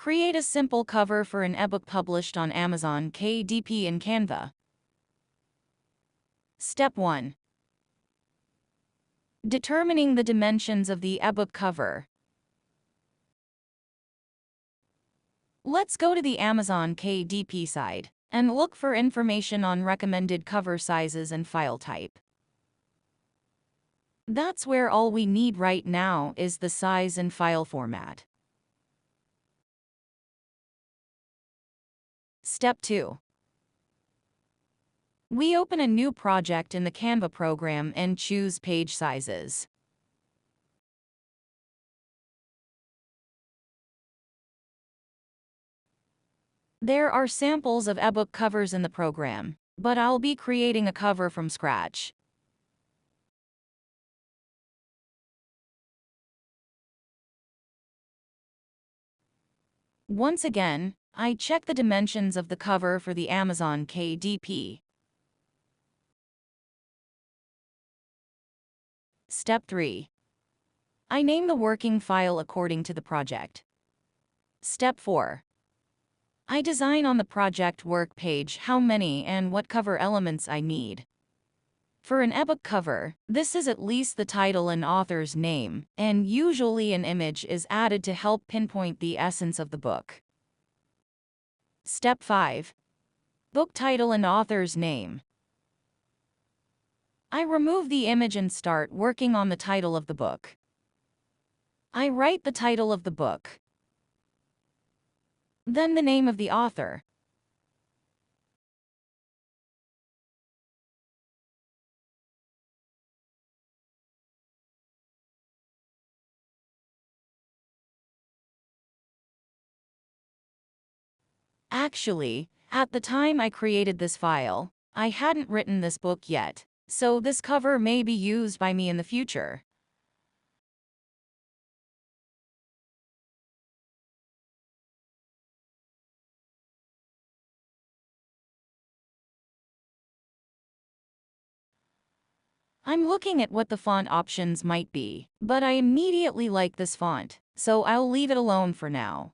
Create a simple cover for an ebook published on Amazon, KDP, and Canva. Step 1. Determining the dimensions of the ebook cover. Let's go to the Amazon KDP site and look for information on recommended cover sizes and file type. That's where all we need right now is the size and file format. Step 2. We open a new project in the Canva program and choose page sizes. There are samples of ebook covers in the program, but I'll be creating a cover from scratch. Once again, I check the dimensions of the cover for the Amazon KDP. Step 3. I name the working file according to the project. Step 4. I design on the project work page how many and what cover elements I need. For an ebook cover, this is at least the title and author's name, and usually an image is added to help pinpoint the essence of the book. Step 5. Book title and author's name. I remove the image and start working on the title of the book. I write the title of the book, then the name of the author. Actually, at the time I created this file, I hadn't written this book yet, so this cover may be used by me in the future. I'm looking at what the font options might be, but I immediately like this font, so I'll leave it alone for now.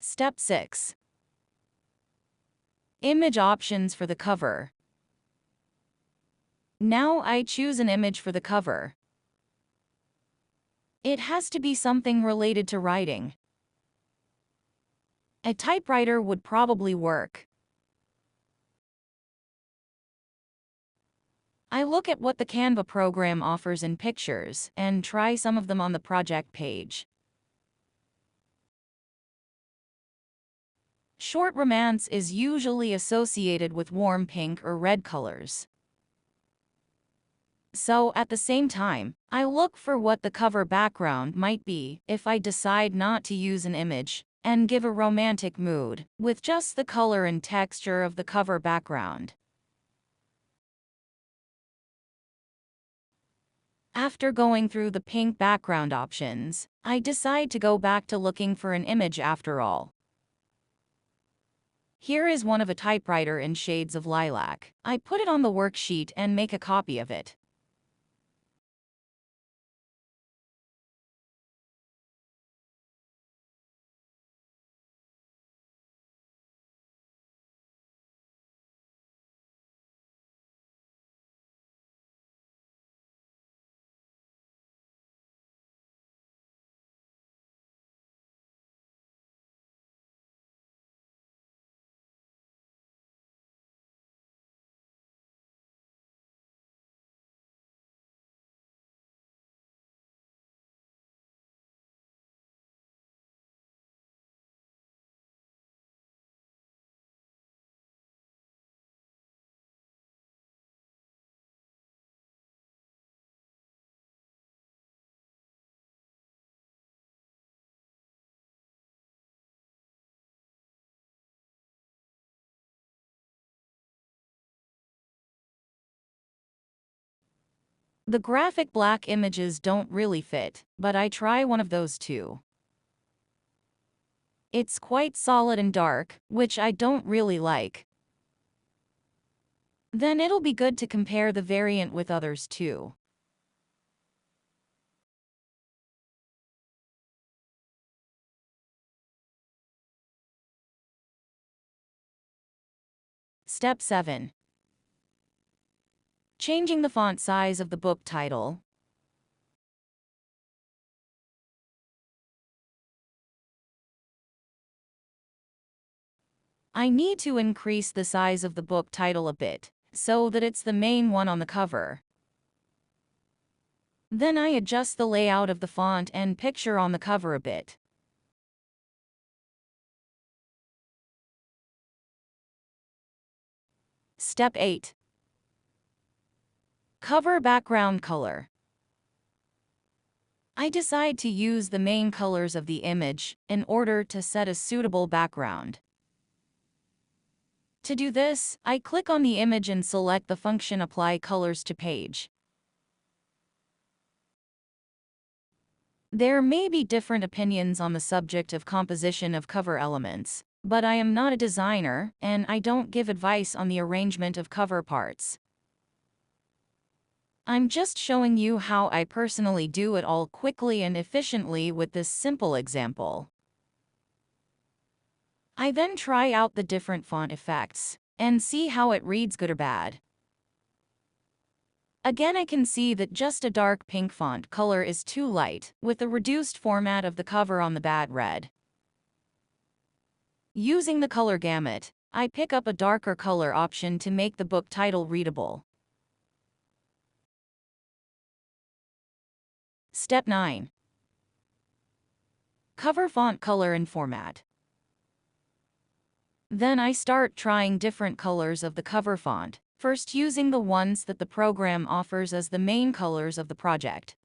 Step 6. Image options for the cover. Now I choose an image for the cover. It has to be something related to writing. A typewriter would probably work. I look at what the Canva program offers in pictures and try some of them on the project page. Short romance is usually associated with warm pink or red colors. So at the same time, I look for what the cover background might be if I decide not to use an image and give a romantic mood with just the color and texture of the cover background. After going through the pink background options, I decide to go back to looking for an image after all. Here is one of a typewriter in shades of lilac. I put it on the worksheet and make a copy of it. The graphic black images don't really fit, but I try one of those too. It's quite solid and dark, which I don't really like. Then it'll be good to compare the variant with others too. Step 7. Changing the font size of the book title. I need to increase the size of the book title a bit, so that it's the main one on the cover. Then I adjust the layout of the font and picture on the cover a bit. Step 8. Cover background color. I decide to use the main colors of the image in order to set a suitable background. To do this, I click on the image and select the function Apply Colors to Page. There may be different opinions on the subject of composition of cover elements, but I am not a designer, and I don't give advice on the arrangement of cover parts. I'm just showing you how I personally do it all quickly and efficiently with this simple example. I then try out the different font effects and see how it reads, good or bad. Again, I can see that just a dark pink font color is too light, with the reduced format of the cover on the bad red. Using the color gamut, I pick up a darker color option to make the book title readable. Step 9. Cover font color and format. Then I start trying different colors of the cover font, first using the ones that the program offers as the main colors of the project.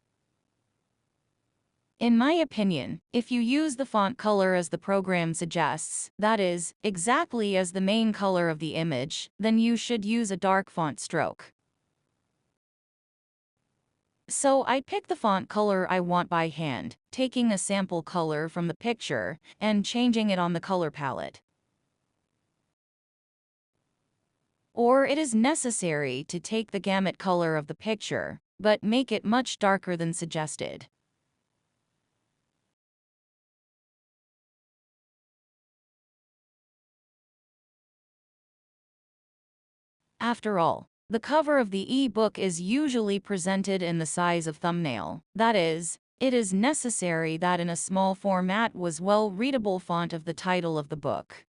In my opinion, if you use the font color as the program suggests, that is, exactly as the main color of the image, then you should use a dark font stroke. So I pick the font color I want by hand, taking a sample color from the picture and changing it on the color palette. Or it is necessary to take the gamut color of the picture, but make it much darker than suggested. After all, the cover of the e-book is usually presented in the size of thumbnail. That is, it is necessary that in a small format was well-readable font of the title of the book.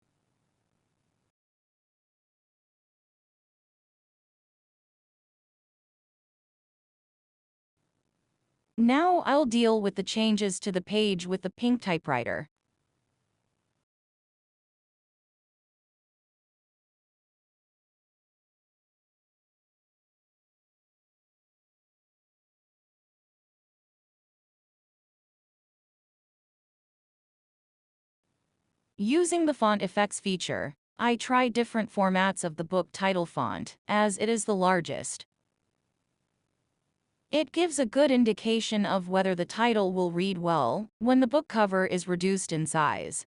Now I'll deal with the changes to the page with the pink typewriter. Using the font effects feature, I try different formats of the book title font, as it is the largest. It gives a good indication of whether the title will read well when the book cover is reduced in size.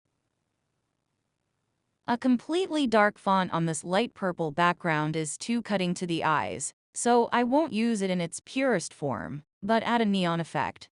A completely dark font on this light purple background is too cutting to the eyes, so I won't use it in its purest form, but add a neon effect.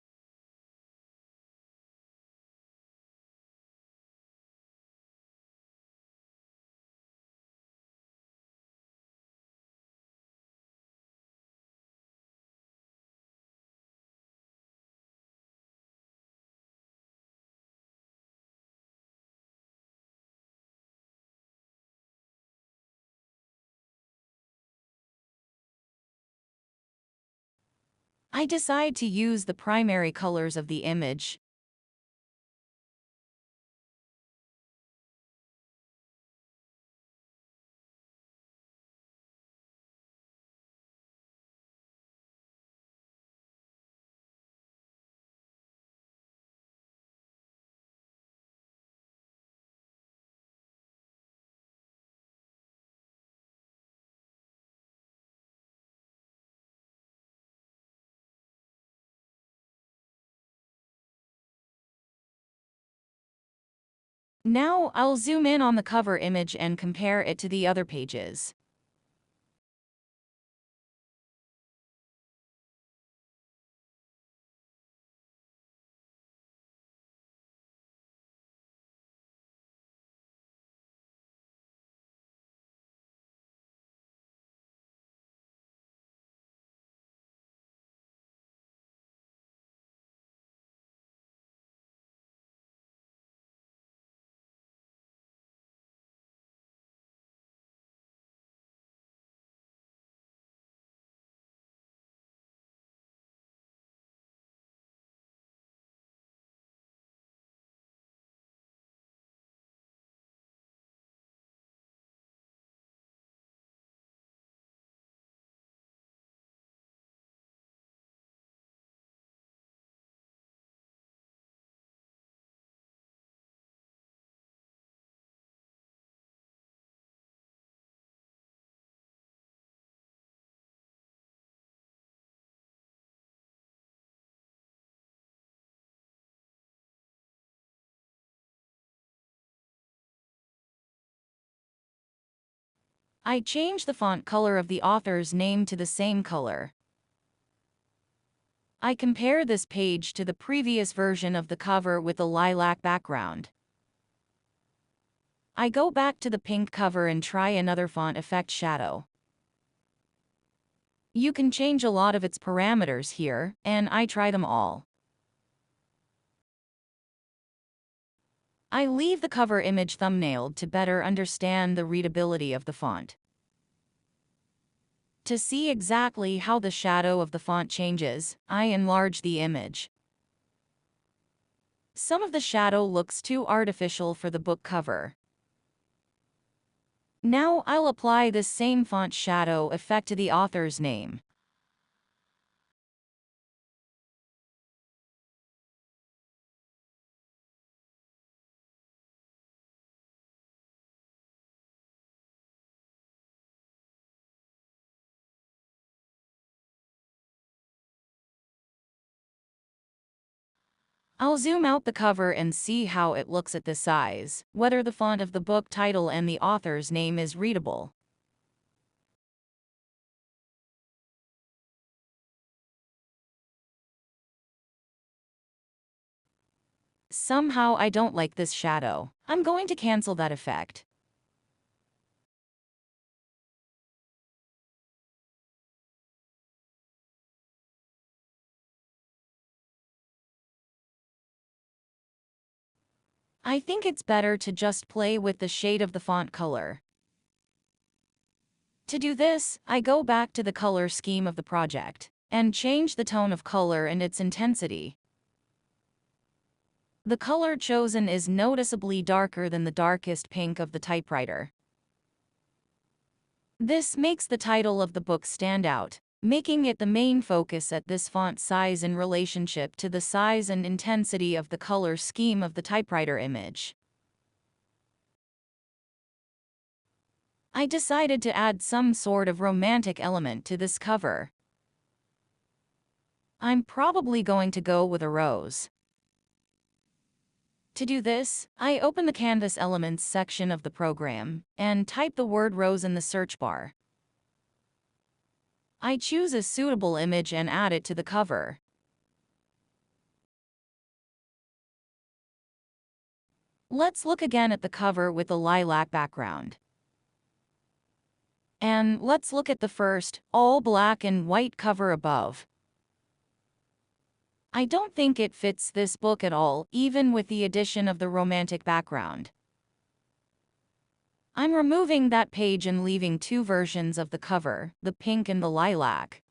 I decide to use the primary colors of the image. Now I'll zoom in on the cover image and compare it to the other pages. I change the font color of the author's name to the same color. I compare this page to the previous version of the cover with a lilac background. I go back to the pink cover and try another font effect shadow. You can change a lot of its parameters here, and I try them all. I leave the cover image thumbnailed to better understand the readability of the font. To see exactly how the shadow of the font changes, I enlarge the image. Some of the shadow looks too artificial for the book cover. Now I'll apply this same font shadow effect to the author's name. I'll zoom out the cover and see how it looks at this size, whether the font of the book title and the author's name is readable. Somehow I don't like this shadow. I'm going to cancel that effect. I think it's better to just play with the shade of the font color. To do this, I go back to the color scheme of the project and change the tone of color and its intensity. The color chosen is noticeably darker than the darkest pink of the typewriter. This makes the title of the book stand out, making it the main focus at this font size in relationship to the size and intensity of the color scheme of the typewriter image. I decided to add some sort of romantic element to this cover. I'm probably going to go with a rose. To do this, I open the Canvas Elements section of the program and type the word rose in the search bar. I choose a suitable image and add it to the cover. Let's look again at the cover with the lilac background. And let's look at the first, all black and white cover above. I don't think it fits this book at all, even with the addition of the romantic background. I'm removing that page and leaving two versions of the cover, the pink and the lilac.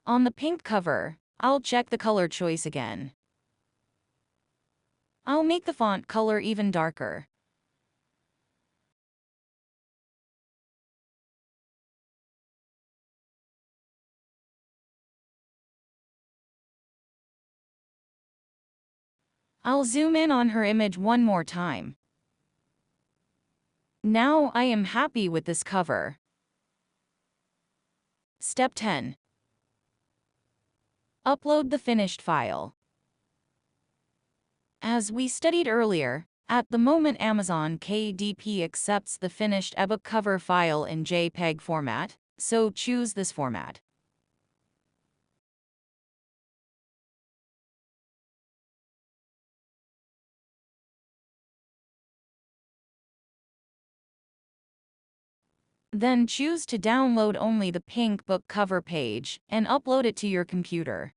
On the pink cover, I'll check the color choice again. I'll make the font color even darker. I'll zoom in on her image one more time. Now I am happy with this cover. Step 10. Upload the finished file. As we studied earlier, at the moment Amazon KDP accepts the finished ebook cover file in JPEG format, so choose this format. Then choose to download only the pink book cover page and upload it to your computer.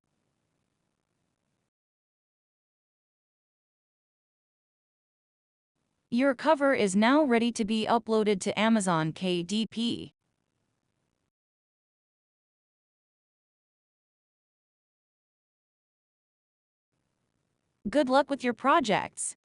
Your cover is now ready to be uploaded to Amazon KDP. Good luck with your projects!